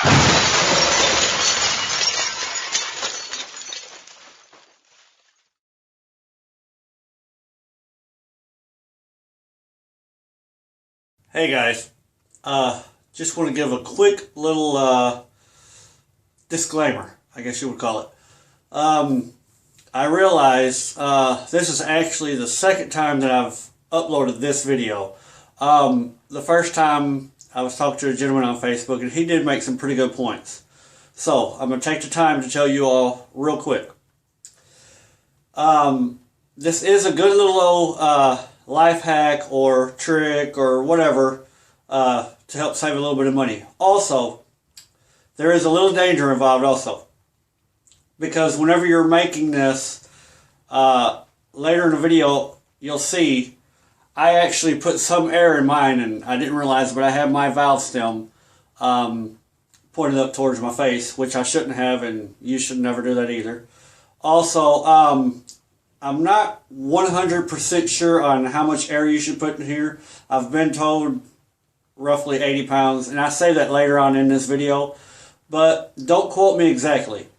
Hey guys, just want to give a quick little disclaimer, I guess you would call it. I realize this is actually the second time that I've uploaded this video. The first time I was talking to a gentleman on Facebook and he did make some pretty good points. So I'm going to take the time to tell you all real quick. This is a good little old life hack or trick or whatever to help save a little bit of money. Also, there is a little danger involved also, because whenever you're making this later in the video, you'll see I actually put some air in mine, and I didn't realize, but I have my valve stem pointed up towards my face, which I shouldn't have, and you should never do that either. Also, I'm not 100% sure on how much air you should put in here. I've been told roughly 80 pounds, and I say that later on in this video, but don't quote me exactly.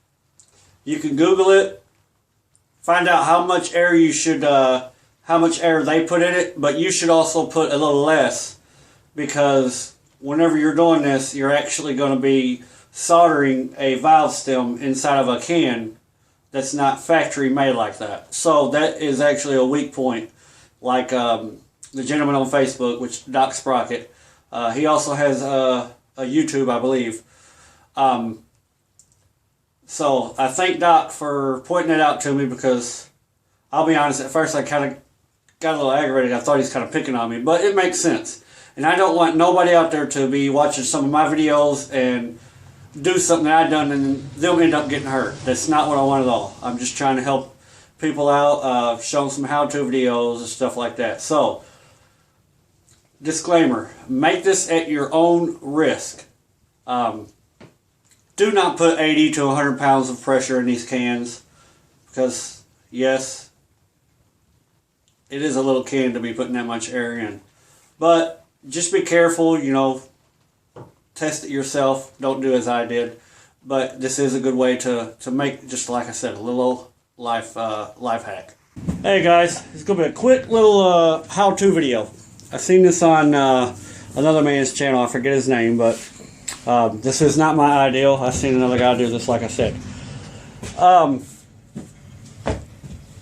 You can Google it, find out how much air you should, how much air they put in it, but you should also put a little less, because whenever you're doing this, you're actually going to be soldering a valve stem inside of a can that's not factory made like that. So that is actually a weak point. Like the gentleman on Facebook, which Doc Sprocket, he also has a YouTube, I believe. So I thank Doc for pointing it out to me, because I'll be honest, at first I kind of got a little aggravated. I thought he's kind of picking on me, but it makes sense. And I don't want nobody out there to be watching some of my videos and do something that I've done and they'll end up getting hurt. That's not what I want at all. I'm just trying to help people out, show them some how-to videos and stuff like that. So, disclaimer, make this at your own risk. Do not put 80 to 100 pounds of pressure in these cans, because yes, it is a little can to be putting that much air in. But just be careful, you know. Test it yourself. Don't do as I did. But this is a good way to make, just like I said, a little life hack. Hey guys, it's going to be a quick little how-to video. I've seen this on another man's channel. I forget his name, but this is not my ideal. I've seen another guy do this, like I said.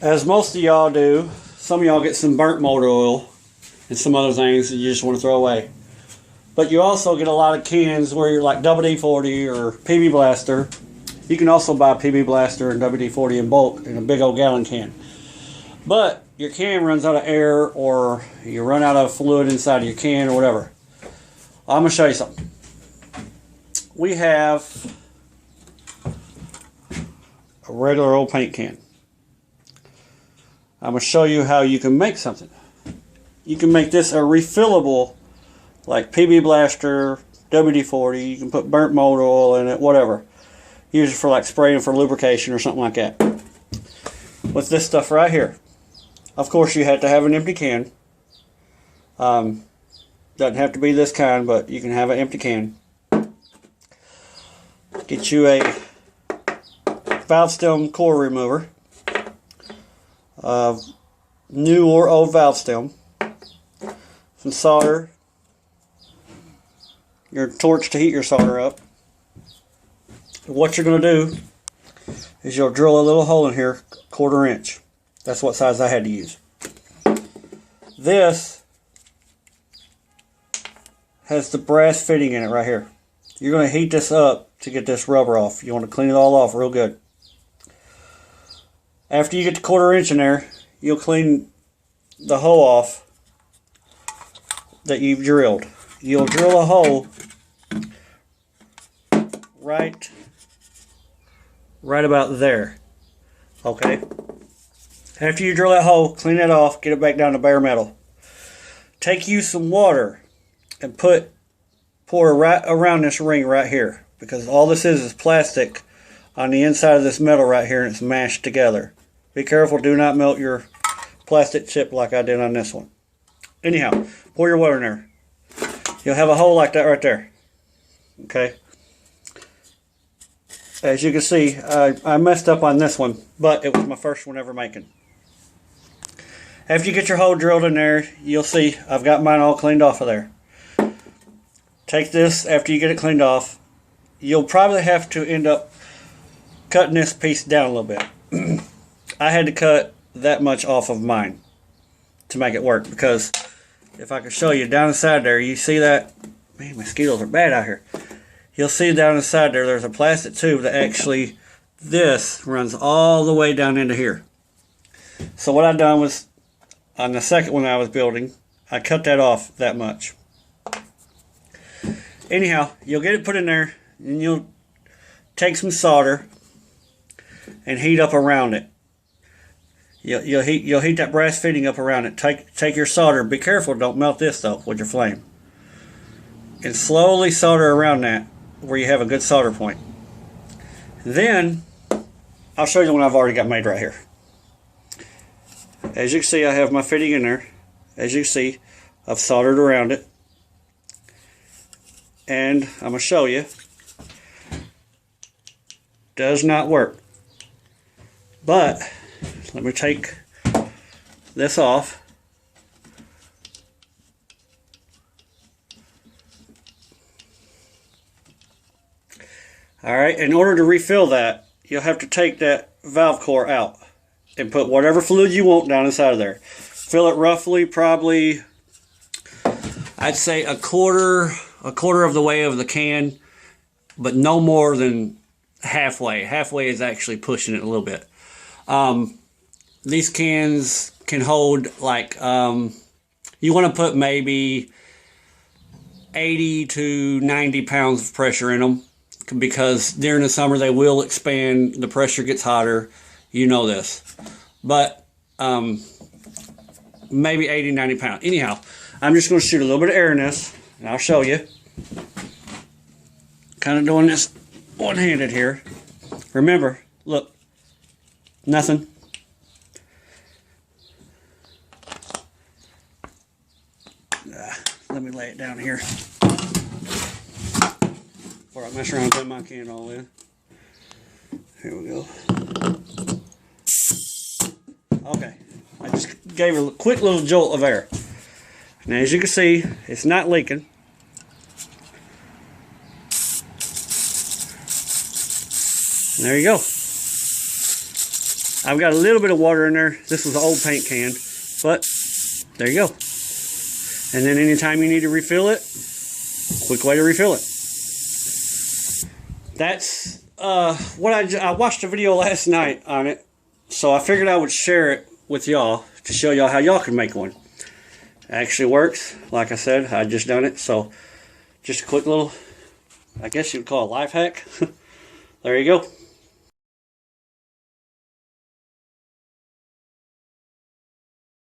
As most of y'all do, some of y'all get some burnt motor oil and some other things that you just want to throw away. But you also get a lot of cans where you're like WD-40 or PB Blaster. You can also buy PB Blaster and WD-40 in bulk in a big old gallon can. But your can runs out of air, or you run out of fluid inside of your can or whatever. I'm going to show you something. We have a regular old paint can. I'm going to show you how you can make something. You can make this a refillable, like PB Blaster, WD-40, you can put burnt motor oil in it, whatever. Use it for like spraying for lubrication or something like that. With this stuff right here. Of course you have to have an empty can. Doesn't have to be this kind, but you can have an empty can. Get you a valve stem core remover. New or old valve stem. Some solder. Your torch to heat your solder up. What you're going to do is you'll drill a little hole in here, 1/4 inch. That's what size I had to use. This has the brass fitting in it right here. You're going to heat this up to get this rubber off. You want to clean it all off real good. After you get the 1/4 inch in there, you'll clean the hole off that you've drilled. You'll drill a hole right about there. Okay. After you drill that hole, clean it off, get it back down to bare metal. Take you some water and pour it right around this ring right here, because all this is plastic on the inside of this metal right here, and it's mashed together. Be careful, do not melt your plastic chip like I did on this one. Anyhow, pour your water in there. You'll have a hole like that right there. Okay. as you can see, I messed up on this one, but it was my first one ever making. After you get your hole drilled in there, you'll see I've got mine all cleaned off of there. Take this, after you get it cleaned off, you'll probably have to end up cutting this piece down a little bit. I had to cut that much off of mine to make it work, because if I could show you down inside there, you see that? Man, mosquitoes are bad out here. You'll see down inside there, there's a plastic tube that actually, this runs all the way down into here. So what I done was, on the second one I was building, I cut that off that much. Anyhow, you'll get it put in there, and you'll take some solder and heat up around it. You'll heat that brass fitting up around it. Take your solder. Be careful, don't melt this though with your flame. And slowly solder around that where you have a good solder point. Then I'll show you the one I've already got made right here. As you can see, I have my fitting in there. As you can see, I've soldered around it. And I'm going to show you. Does not work. But let me take this off. Alright, in order to refill that, you'll have to take that valve core out and put whatever fluid you want down inside of there. Fill it roughly, probably, I'd say a quarter of the way of the can, but no more than halfway. Halfway is actually pushing it a little bit. These cans can hold like, you want to put maybe 80 to 90 pounds of pressure in them, because during the summer they will expand, the pressure gets hotter, you know this. But maybe 80, 90 pounds. Anyhow, I'm just going to shoot a little bit of air in this, and I'll show you. Kind of doing this one-handed here. Remember, look, nothing. Let me lay it down here before I mess around with my can all in. Here we go. Okay, I just gave a quick little jolt of air. Now as you can see, it's not leaking. And there you go. I've got a little bit of water in there. This was an old paint can, but there you go. And then anytime you need to refill it, quick way to refill it. That's what I watched a video last night on it, so I figured I would share it with y'all to show y'all how y'all can make one. It actually works. Like I said, I just done it, so just a quick little, I guess you'd call it a life hack. There you go.